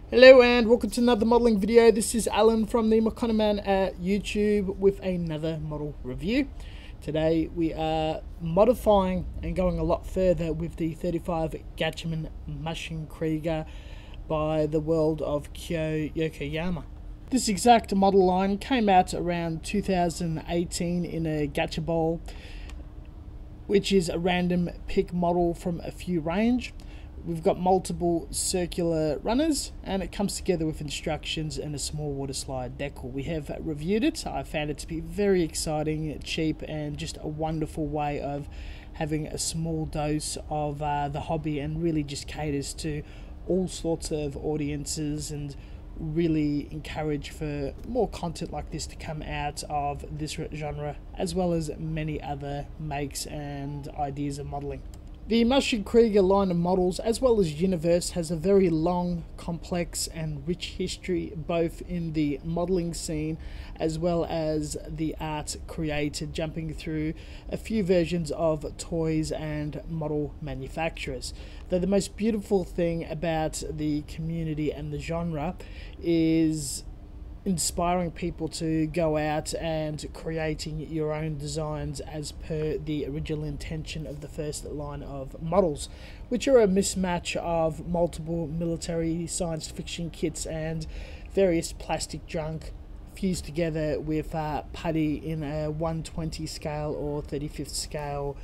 Hello and welcome to another modelling video. This is Alan from the Ma.k Man at YouTube with another model review. Today we are modifying and going a lot further with the 35 Gatchaman Maschinen Krieger by the world of Yokoyama. This exact model line came out around 2018 in a gacha bowl, which is a random pick model from a few range. We've got multiple circular runners and it comes together with instructions and a small water slide decal. We have reviewed it. I found it to be very exciting, cheap, and just a wonderful way of having a small dose of the hobby, and really just caters to all sorts of audiences and really encourage for more content like this to come out of this genre, as well as many other makes and ideas of modelling. The Maschinen Krieger line of models, as well as universe, has a very long, complex and rich history, both in the modelling scene as well as the art created, jumping through a few versions of toys and model manufacturers. Though the most beautiful thing about the community and the genre is inspiring people to go out and creating your own designs as per the original intention of the first line of models, which are a mismatch of multiple military science fiction kits and various plastic junk fused together with putty in a 1/20 scale or 35th scale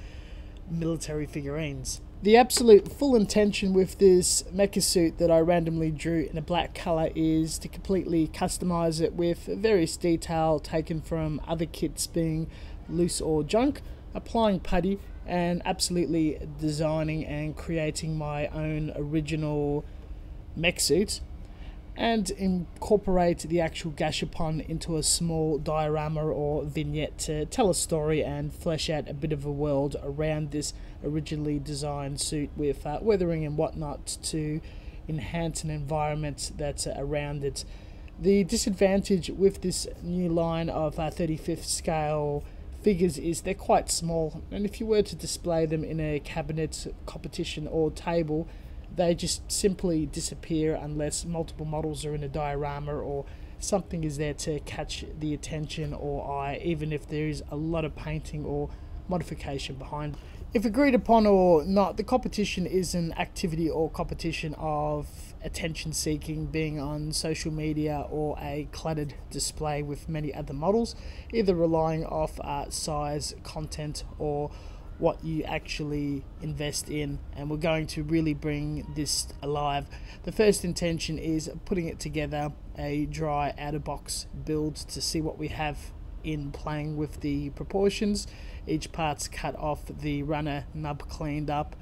military figurines. The absolute full intention with this mecha suit that I randomly drew in a black colour is to completely customise it with various detail taken from other kits, being loose or junk, applying putty, and absolutely designing and creating my own original mech suit, and incorporate the actual gashapon into a small diorama or vignette to tell a story and flesh out a bit of a world around this originally designed suit, with weathering and whatnot to enhance an environment that's around it. The disadvantage with this new line of 35th scale figures is they're quite small, and if you were to display them in a cabinet, competition or table, they just simply disappear unless multiple models are in a diorama or something is there to catch the attention or eye, even if there is a lot of painting or modification behind. If agreed upon or not, the competition is an activity or competition of attention seeking, being on social media or a cluttered display with many other models, either relying off size, content, or what you actually invest in, and we're going to really bring this alive. The first intention is putting it together, a dry out of box build, to see what we have in playing with the proportions. Each part's cut off, the runner nub cleaned up,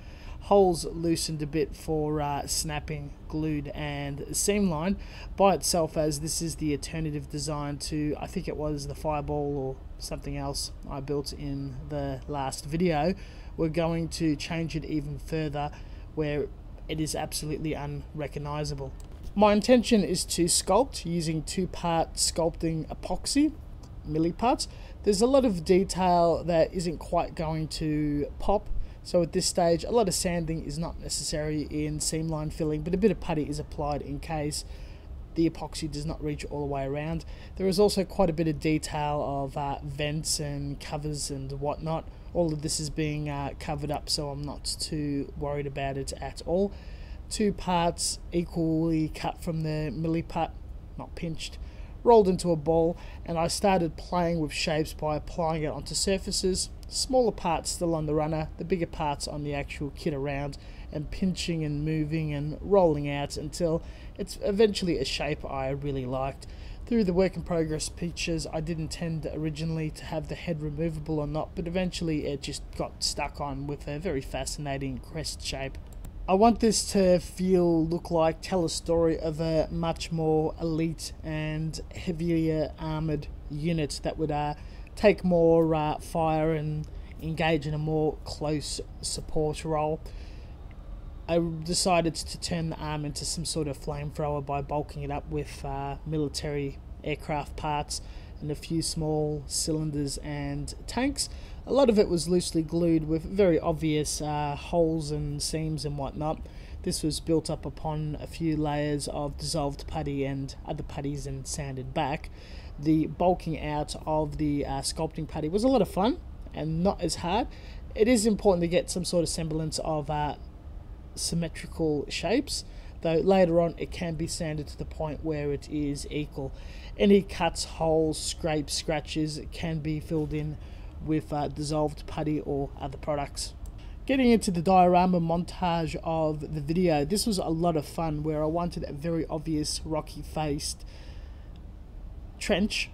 holes loosened a bit for snapping, glued, and seam line by itself, as this is the alternative design to, I think it was the fireball or something else I built in the last video. We're going to change it even further where it is absolutely unrecognizable. My intention is to sculpt using 2-part sculpting epoxy milliparts. There's a lot of detail that isn't quite going to pop, so at this stage a lot of sanding is not necessary in seam line filling, but a bit of putty is applied in case the epoxy does not reach all the way around. There is also quite a bit of detail of vents and covers and whatnot. All of this is being covered up, so I'm not too worried about it at all. 2 parts equally cut from the milliput, not pinched, rolled into a ball, and I started playing with shapes by applying it onto surfaces, smaller parts still on the runner, the bigger parts on the actual kit around, and pinching and moving and rolling out until it's eventually a shape I really liked. Through the work in progress pictures, I did intend originally to have the head removable or not, but eventually it just got stuck on with a very fascinating crest shape. I want this to tell a story of a much more elite and heavier armoured unit that would take more fire and engage in a more close support role. I decided to turn the arm into some sort of flamethrower by bulking it up with military aircraft parts and a few small cylinders and tanks. A lot of it was loosely glued with very obvious holes and seams and whatnot. This was built up upon a few layers of dissolved putty and other putties and sanded back. The bulking out of the sculpting putty was a lot of fun and not as hard. It is important to get some sort of semblance of symmetrical shapes, though later on it can be sanded to the point where it is equal. Any cuts, holes, scrapes, scratches can be filled in with dissolved putty or other products. Getting into the diorama montage of the video, this was a lot of fun, where I wanted a very obvious rocky faced trench,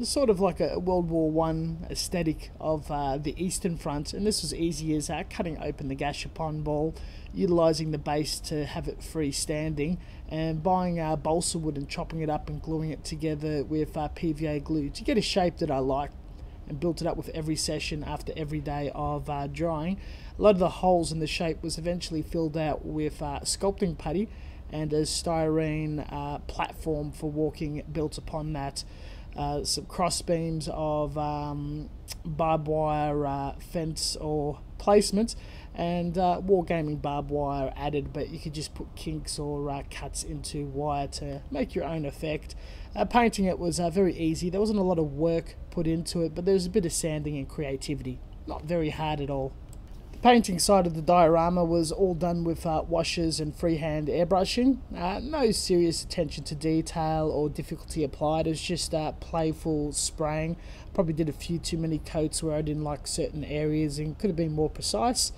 sort of like a World War I aesthetic of the Eastern Front, and this was easy as cutting open the gashapon ball, utilising the base to have it freestanding, and buying balsa wood and chopping it up and gluing it together with PVA glue to get a shape that I liked, and built it up with every session after every day of drying. A lot of the holes in the shape was eventually filled out with sculpting putty, and a styrene platform for walking built upon that. Some cross beams of barbed wire fence or placements, and wargaming barbed wire added, but you could just put kinks or cuts into wire to make your own effect. Painting it was very easy. There wasn't a lot of work put into it, but there was a bit of sanding and creativity. Not very hard at all. The painting side of the diorama was all done with washes and freehand airbrushing. No serious attention to detail or difficulty applied. It was just playful spraying. Probably did a few too many coats where I didn't like certain areas and could have been more precise.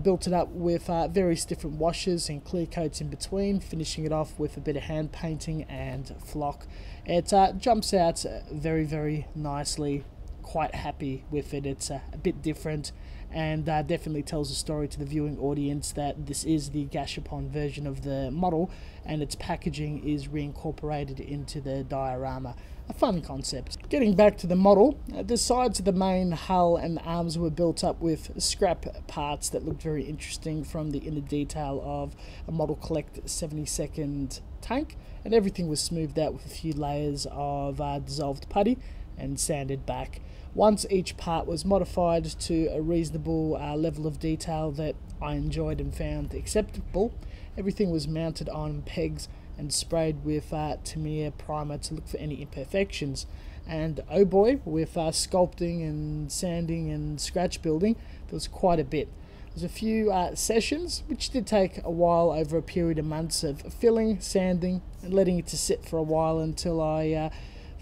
Built it up with various different washes and clear coats in between, finishing it off with a bit of hand painting and flock. It jumps out very, very nicely. Quite happy with it. It's a bit different, and definitely tells a story to the viewing audience that this is the gashapon version of the model, and its packaging is reincorporated into the diorama. A fun concept. Getting back to the model, the sides of the main hull and the arms were built up with scrap parts that looked very interesting from the inner detail of a Model Collect 72nd tank, and everything was smoothed out with a few layers of dissolved putty and sanded back. Once each part was modified to a reasonable level of detail that I enjoyed and found acceptable, everything was mounted on pegs and sprayed with Tamiya primer to look for any imperfections. And oh boy, with sculpting and sanding and scratch building, there was quite a bit. There's a few sessions, which did take a while over a period of months of filling, sanding, and letting it to sit for a while until I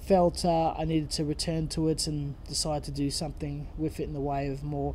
felt I needed to return to it and decide to do something with it in the way of more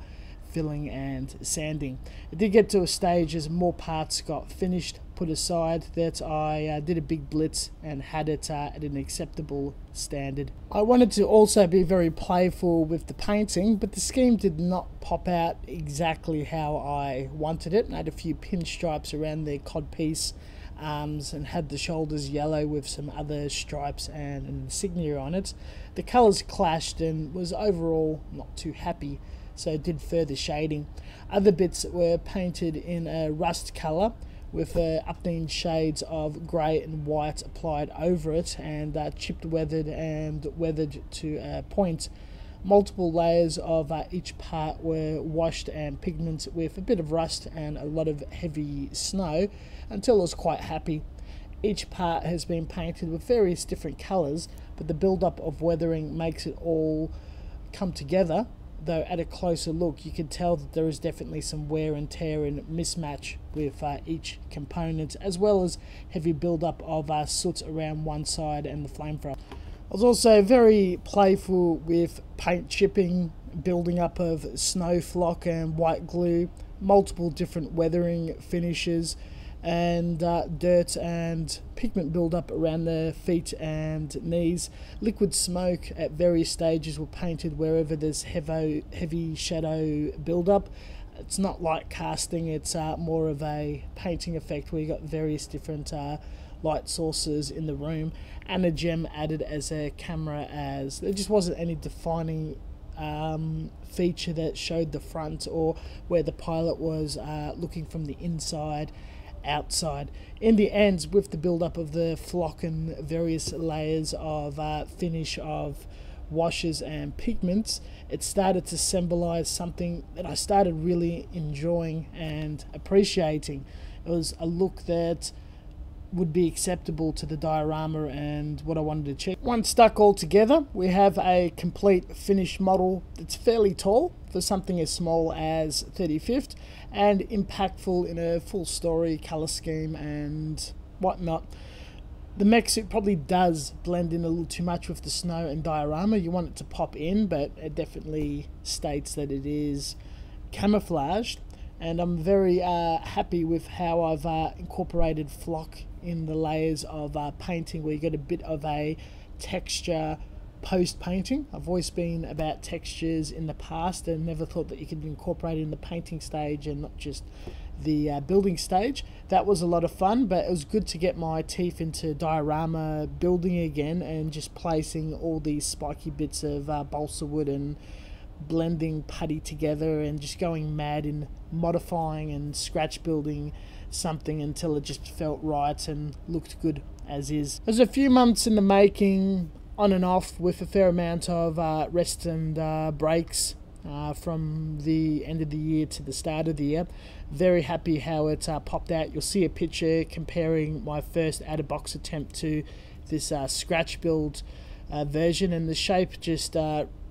filling and sanding. It did get to a stage as more parts got finished, put aside, that I did a big blitz and had it at an acceptable standard. I wanted to also be very playful with the painting, but the scheme did not pop out exactly how I wanted it. I had a few pinstripes around the codpiece arms and had the shoulders yellow with some other stripes and an insignia on it. The colours clashed and was overall not too happy, so did further shading. Other bits were painted in a rust colour with upbeat shades of grey and white applied over it, and chipped, weathered and weathered to a point. Multiple layers of each part were washed and pigmented with a bit of rust and a lot of heavy snow until I was quite happy. Each part has been painted with various different colours, but the build-up of weathering makes it all come together, though at a closer look you can tell that there is definitely some wear and tear and mismatch with each component, as well as heavy build-up of soot around one side and the flame thrower. I was also very playful with paint chipping, building up of snow flock and white glue, multiple different weathering finishes, and dirt and pigment build-up around the feet and knees. Liquid smoke at various stages were painted wherever there's heavy shadow build-up. It's not like casting, it's more of a painting effect where you got various different light sources in the room, and a gem added as a camera, as there just wasn't any defining feature that showed the front or where the pilot was looking from the inside outside. In the end, with the build-up of the flock and various layers of finish of washes and pigments, it started to symbolize something that I started really enjoying and appreciating. it was a look that would be acceptable to the diorama and what I wanted to check. Once stuck all together, we have a complete finished model that's fairly tall for something as small as 35th and impactful in a full story, colour scheme and whatnot. The mech suit probably does blend in a little too much with the snow and diorama. You want it to pop in, but it definitely states that it is camouflaged. And I'm very happy with how I've incorporated flock in the layers of painting, where you get a bit of a texture post painting. I've always been about textures in the past and never thought that you could incorporate it in the painting stage and not just the building stage. That was a lot of fun, but it was good to get my teeth into diorama building again and just placing all these spiky bits of balsa wood and blending putty together and just going mad in modifying and scratch building something until it just felt right and looked good as is. It was a few months in the making, on and off, with a fair amount of rest and breaks from the end of the year to the start of the year. Very happy how it popped out. You'll see a picture comparing my first out-of-box attempt to this scratch build version, and the shape just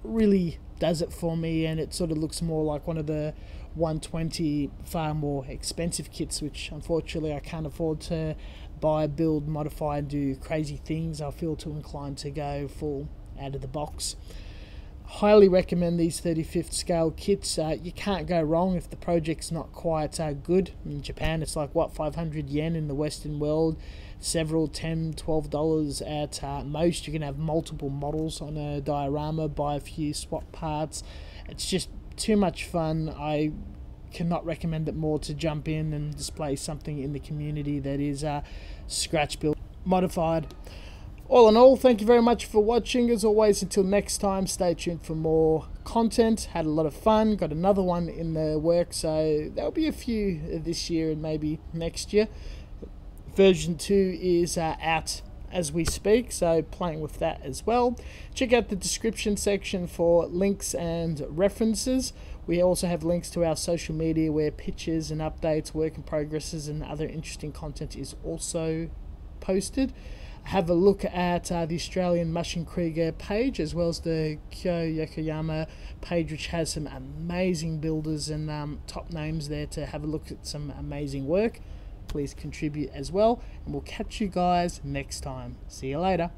really does it for me, and it sort of looks more like one of the 120 far more expensive kits, which unfortunately I can't afford to buy, build, modify and do crazy things. I feel too inclined to go full out of the box. Highly recommend these 35th scale kits. You can't go wrong if the project's not quite good. In Japan it's like, what, 500 yen. In the Western world, several $10, $12 at most. You can have multiple models on a diorama, buy a few swap parts. It's just too much fun. I cannot recommend it more to jump in and display something in the community that is scratch built, modified. All in all, thank you very much for watching. As always, until next time, stay tuned for more content. Had a lot of fun. Got another one in the works, so there'll be a few this year and maybe next year. Version 2 is out as we speak, so playing with that as well. Check out the description section for links and references. We also have links to our social media where pictures and updates, work in progresses and other interesting content is also posted. Have a look at the Australian Maschinen Krieger page, as well as the Yokoyama page, which has some amazing builders and top names there to have a look at some amazing work. Please contribute as well, and we'll catch you guys next time. See you later.